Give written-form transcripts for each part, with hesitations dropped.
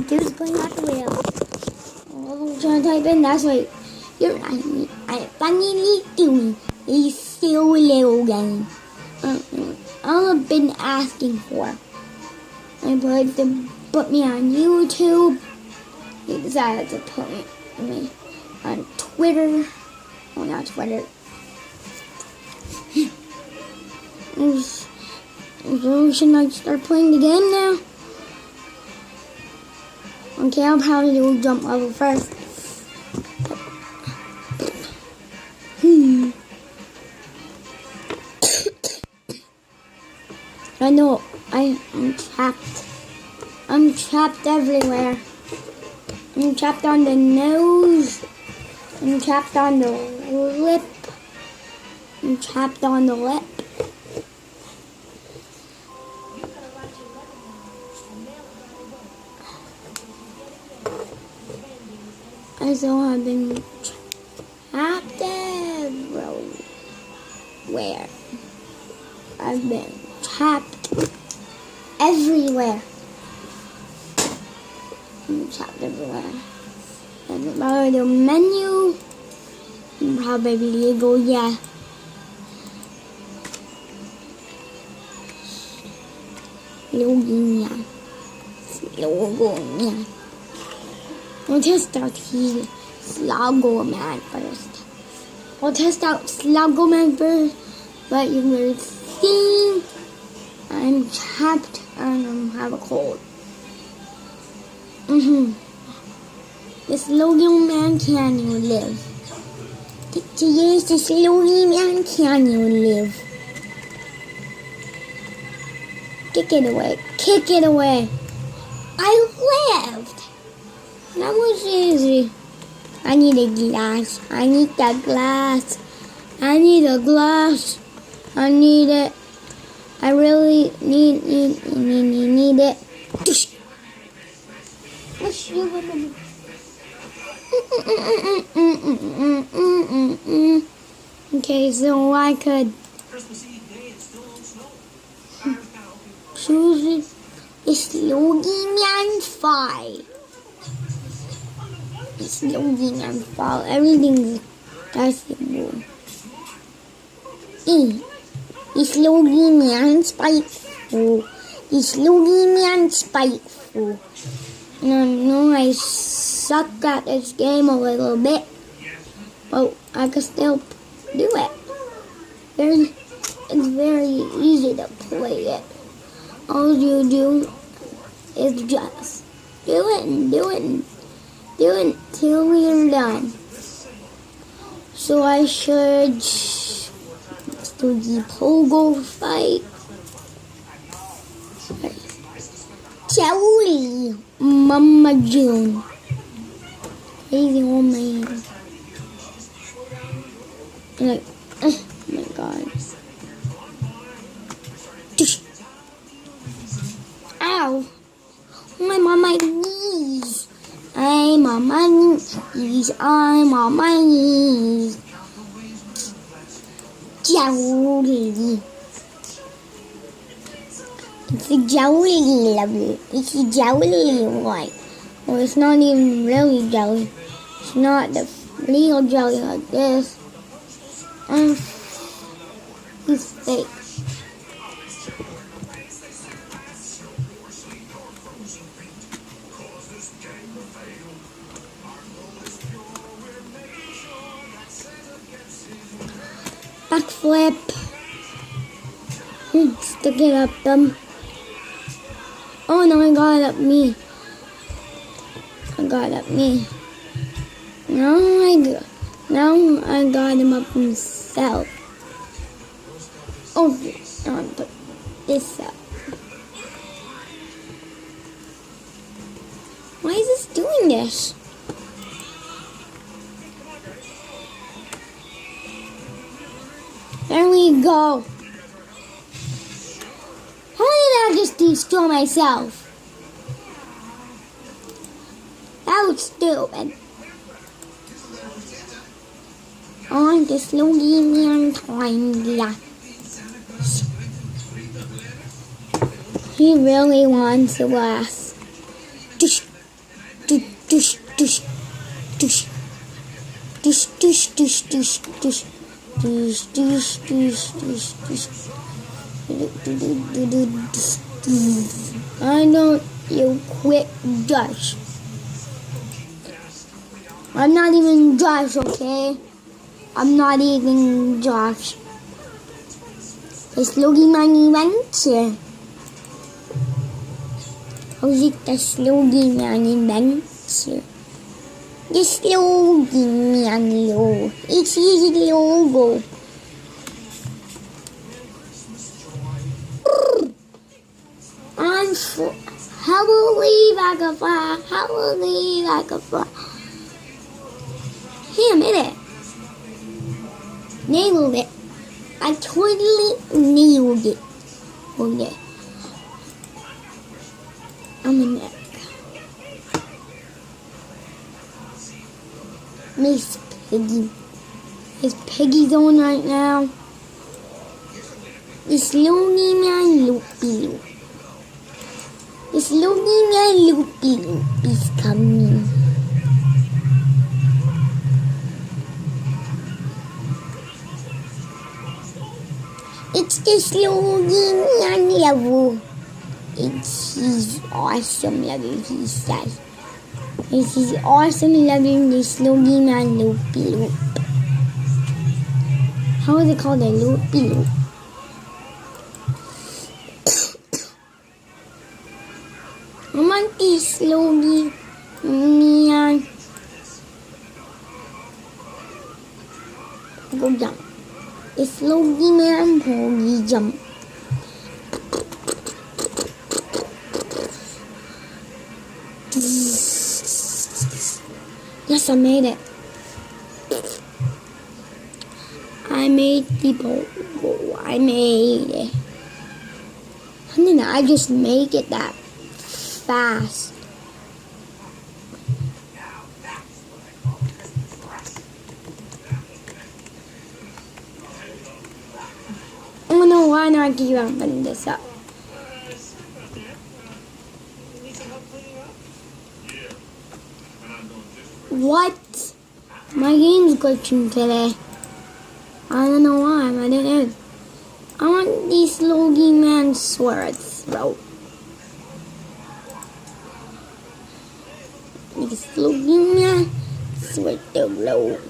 Dude's playing out the wheel. I'm trying to type in, that's right. I finally doing a solo game. I've been asking for. I put me on YouTube. He decided to put me on Twitter. Oh, not Twitter. So should I start playing the game now? Okay, I'll probably do a jump level first. I know, I'm trapped. I'm trapped everywhere. I'm trapped on the nose. I'm trapped on the lip. I'm trapped on the lip. I still have been trapped everywhere. I've been trapped everywhere. I'm trapped everywhere. And about the menu, probably go, yeah. Slogan. We'll test out the Sluggo Man first. We'll test out Sluggo Man first, but you will see I'm trapped and I have a cold. The Sluggo Man, can you live? Yes, the Sluggo Man, can you live? Kick it away. Kick it away. I lived. That was easy. I need a glass. I need that glass. I need a glass. I need it. I really need it. Okay, so I could choose it. It's Sluggo Man 5. It's Sluggo Man 5. Everything's possible. It's Sluggo Man spiteful. It's Sluggo Man spiteful. And I know I suck at this game a little bit, but I can still do it. It's very easy to play it. All you do is just do it and do it and do it till we're done. So I should do the pogo fight. Joey, Mama June. Crazy old man. Like, oh my god. Ow! I'm on my knees. I'm on my knees. I'm on my knees. Joey. It's a jelly level. It's a jelly one. Well, it's not even really jelly. It's not the real jelly like this. It's fake. Backflip. Stick it up them. Oh no, I got it up me. I got it up me. Now I got him up himself. Oh, I'll put this up. Why is this doing this? There we go. How did I just destroy myself? That was stupid. On the Sluggo Man time. He really wants to last. Tush, tush, tush. Tush, tush, tush, tush, tush. Tush, tush, tush, tush, tush. I know you quit Josh. I'm not even Josh, okay? I'm not even Josh. Slogi mani bench. How's it the slogi mani bench? The slogi mani logo. It's easy logo. I'm for Halloween Vagabond. Halloween Vagabond. Hey, a minute. Nailed it. I totally nailed it. Okay. I'm in it. Miss Piggy. Is Piggy's on right now? This lonely man loopy loop. This lonely man loopy loop is coming. It's this lonely man level. It's his awesome level, he says. It's his awesome level, this lonely man loopy loop. How is it called, a loopy loop? I want this lonely man. Go jump. This lonely man holy jump. Yes, I made it. I made the boat go. I made it. And then I just make it that fast. Oh no, why not keep on putting this up? What? My game's glitching today. I don't know why, but it is. I want this Logie Man sword throat. This Logie Man sword throat.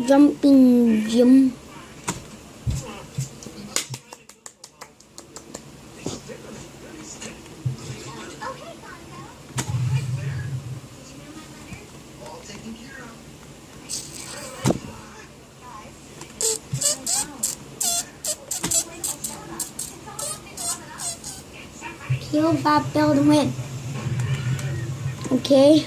Jumping Jim. Kill that build and win. Okay.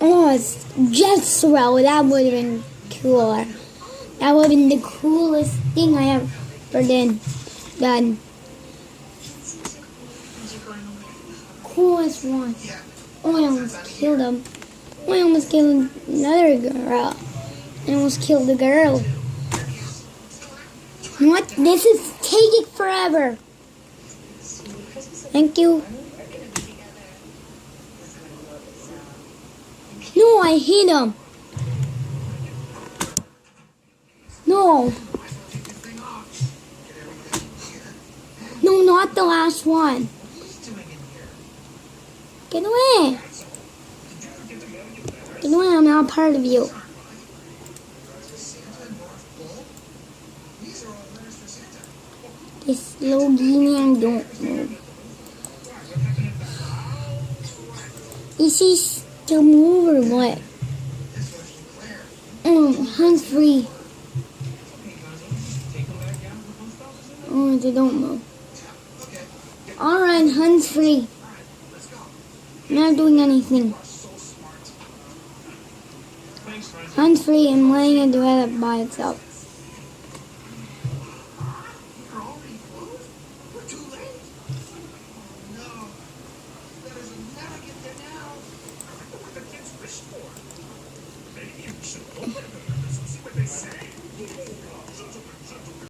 Oh, it's Jethro. That would have been cooler. That would have been the coolest thing I ever done. Coolest one. Oh, I almost killed him. Oh, I almost killed another girl. I almost killed the girl. What? This is taking forever. Thank you. No, I hit him. No. No, not the last one. Get away. Get away, I'm not part of you. This Logie Man don't move. Is he still move or what? Hunt's free. Oh, they don't move. Alright, Hunt's free. I'm not doing anything. Hunt's free and letting it do it by itself.